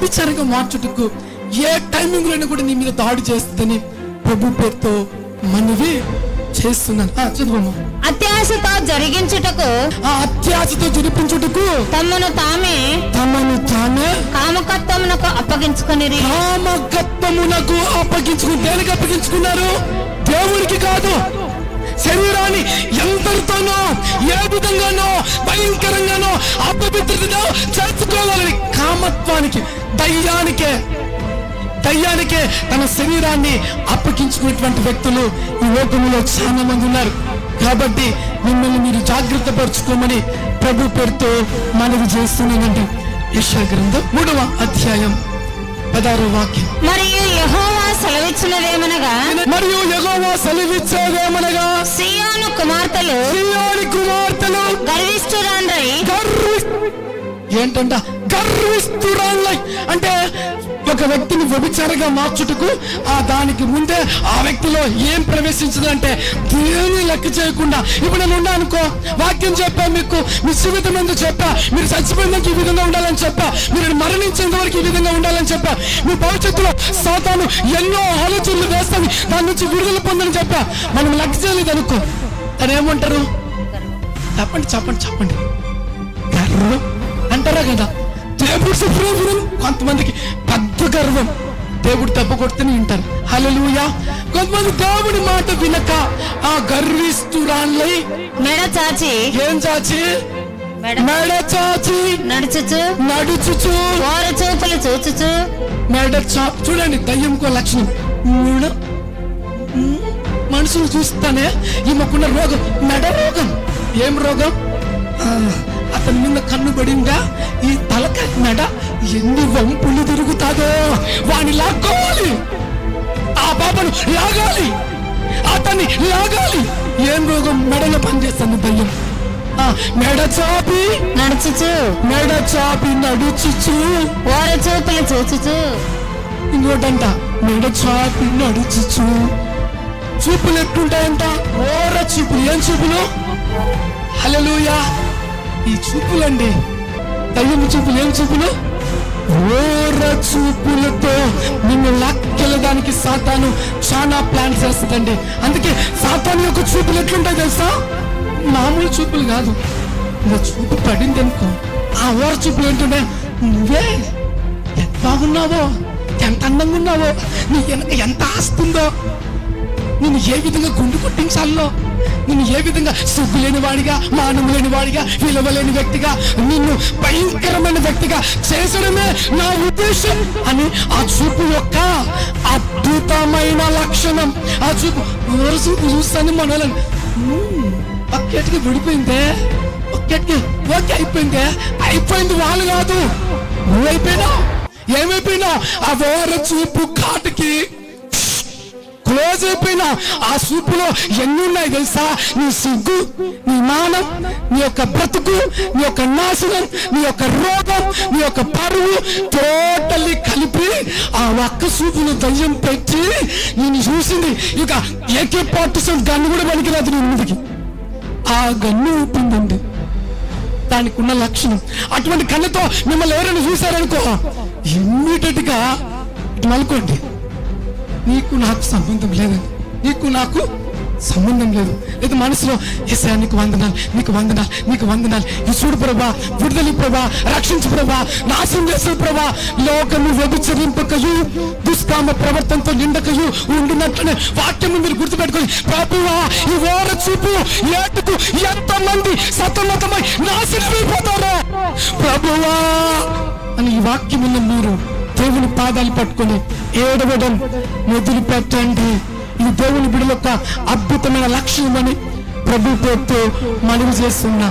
వ్యభిచారంగా మార్చుటకు ఏ timing లోనే కూడా నీ మీద దాడి చేస్తుందని ప్రభు పేరుతో మనవి చేస్తున్నాను. చదువు. అత్యాశతో జరిగించుటకు, అత్యాశతో జరిపించుటకు తమను తామే కామకత్వమునకు అప్పగించుకుని. కామకత్వమునకు అప్పగించుకుని దేనికి అప్పగించుకున్నారు? దేవుడికి కాదు, శరీరాన్ని ఎందరితోనో ఏ విధంగానో భయంకరంగానో అపవిత్రతను చేర్చుకోవాలని కామత్వానికి దయ్యానికే తన శరీరాన్ని అప్పగించుకునేటువంటి వ్యక్తులు ఈ లోకంలో చాలా మంది ఉన్నారు. కాబట్టి మిమ్మల్ని మీరు జాగ్రత్త పరుచుకోమని ప్రభు పేరుతో మనవి చేస్తున్నానండి. యెషయా గ్రంథం 3వ అధ్యాయం 16వ వాక్యం. మరియు యెహోవా సెలవిచ్చేదేమనగా సీయోను కుమార్తెలు గర్విష్ఠురాండ్రై. ఏంటంట గర్విష్ఠురాండ్రై అంటే ఒక వ్యక్తిని వ్యభిచారంగా మార్చుటకు దానికి ముందే ఆ వ్యక్తిలో ఏం ప్రవేశించదంటే దేని లెక్క చేయకుండా. ఇప్పుడు నేను ఉన్నా అనుకో, వాక్యం చెప్పా, మీకు మీ జీవితం ఎందుకు చెప్పా, మీరు చచ్చిపోయినందుకు ఈ విధంగా ఉండాలని చెప్పా, మీరు మరణించేంత వరకు ఈ విధంగా ఉండాలని చెప్పా, మీ భవిష్యత్తులో సాతాను ఎన్నో ఆలోచనలు వేస్తాను, దాని నుంచి విడుదల పొందని చెప్పా. మనం లెక్క చేయలేదు అనుకో, అని ఏమంటారు? చెప్పండి గర్వం అంటారా కదా. దేవుడు సుప్రీం, కొంతమందికి పెద్ద గర్వం, దేవుడు దెబ్బ కొడుతూనే వింటారు. హల్లెలూయా. కొంతమంది దేవుడి మాట వినక ఆ గర్విష్ఠురాళ్ళై మెడ చాచి నడుచుచు ఓర చూపులు చూచుచు చూడండి, దయ్యంకో లక్షణం. మనుషులు చూస్తానే ఈమెకున్న రోగం మెడ రోగం. ఏం రోగం? అతని మీద కన్ను పడిందా ఈ తలకాయ మెడ ఎన్ని వంపులు తిరుగుతాదో వాడిని లాక్కోవాలి, ఆ పాపను లాగాలి, అతన్ని లాగాలి. ఏం రోగం? మెడలో పనిచేస్తుంది దయ్యం. మెడ చాపి నడుచుచు ఓర చూపులు చూచుచు. ఇంకోటంట మెడ చాపి నడుచుచు. చూపులు ఎట్లుంటాయంట? ఓర చూపులు. ఏం చూపులు? హల్లెలూయా. ఈ చూపులండి దయ్యం చూపులు. ఏం చూపులు? ఓర చూపులతో నిన్ను లాక్కెళ్ళడానికి సాతాను చాలా ప్లాన్ చేస్తుందండి. అందుకే సాతాను యొక్క చూపులు ఎట్లుంటాయి తెలుసా? మామూలు చూపులు కాదు. ఇలా చూపు పడింది అనుకో, ఆ ఓర చూపులు ఏంటంటే, నువ్వే ఎంత బాగున్నావో, ఎంత అందంగా ఉన్నావో, నీ వెనక ఎంత ఆస్తుందో, నిన్ను ఏ విధంగా గుండు కొట్టించాలో, నిన్ను ఏ విధంగా సిగ్గు లేని వాడిగా, మానము లేని వాడిగా, విలువలేని వ్యక్తిగా, నిన్ను భయంకరమైన వ్యక్తిగా చేసడమే నా ఉద్దేశం అని ఆ చూపు యొక్క అద్భుతమైన లక్షణం. ఆ చూపు ఓర చూపు చూస్తాను మనోళ్ళని ఒక్కటికి విడిపోయిందే, ఒక్కటికి ఓకే అయిపోయింది వాళ్ళు కాదు, నువ్వైపోయినావు. ఏమైపోయినావు? ఆ ఓర చూపు కాటుకి క్లోజ్ అయిపోయినా. ఆ చూపులో ఎన్ని ఉన్నాయి తెలుసా? నీ సిగ్గు, నీ మానం, నీ యొక్క బ్రతుకు, నీ యొక్క నాశనం, నీ యొక్క రోగం, నీ యొక్క పరువు టోటల్లీ కలిపి ఆ ఒక్క చూపును దయ్యం పెట్టి నేను చూసింది. ఇక AK-47 గన్ను కూడా పనికిరాదు నీ ముందుకి. ఆ గన్ను ఊపిందండి. దానికి ఉన్న లక్షణం. అటువంటి కళ్ళతో మిమ్మల్ని ఎవరైనా చూశారనుకో, ఇమ్మీడియట్ గా మలుకోండి, నీకు నాకు సంబంధం లేదండి, నీకు నాకు సంబంధం లేదు. లేదు మనసులో యేసయ్యా నీకు వందనాలు, ఈ చూడు ప్రభా, విడుదల ప్రభా, రక్షించు ప్రభా, నాశనం చేసిన ప్రభా, లోకము వ్యభిచరింపకయు దుష్కామ ప్రవర్తనతో నిండకయు ఉండినట్లనే వాక్యం మీరు గుర్తుపెట్టుకొని, ప్రభువా ఈ ఓర చూపు ఏటుకు ఎంతమంది సతమతమై నాశనమైపోతారో ప్రభువా అని ఈ వాక్యం ఉన్న మీరు దేవుని పాదాలు పట్టుకొని ఏడవడం మొదలు పెట్టండి. ఇది దేవుని బిడ్డల యొక్క అద్భుతమైన లక్ష్యం అని ప్రభు పేరుతో మనవి చేస్తున్నా.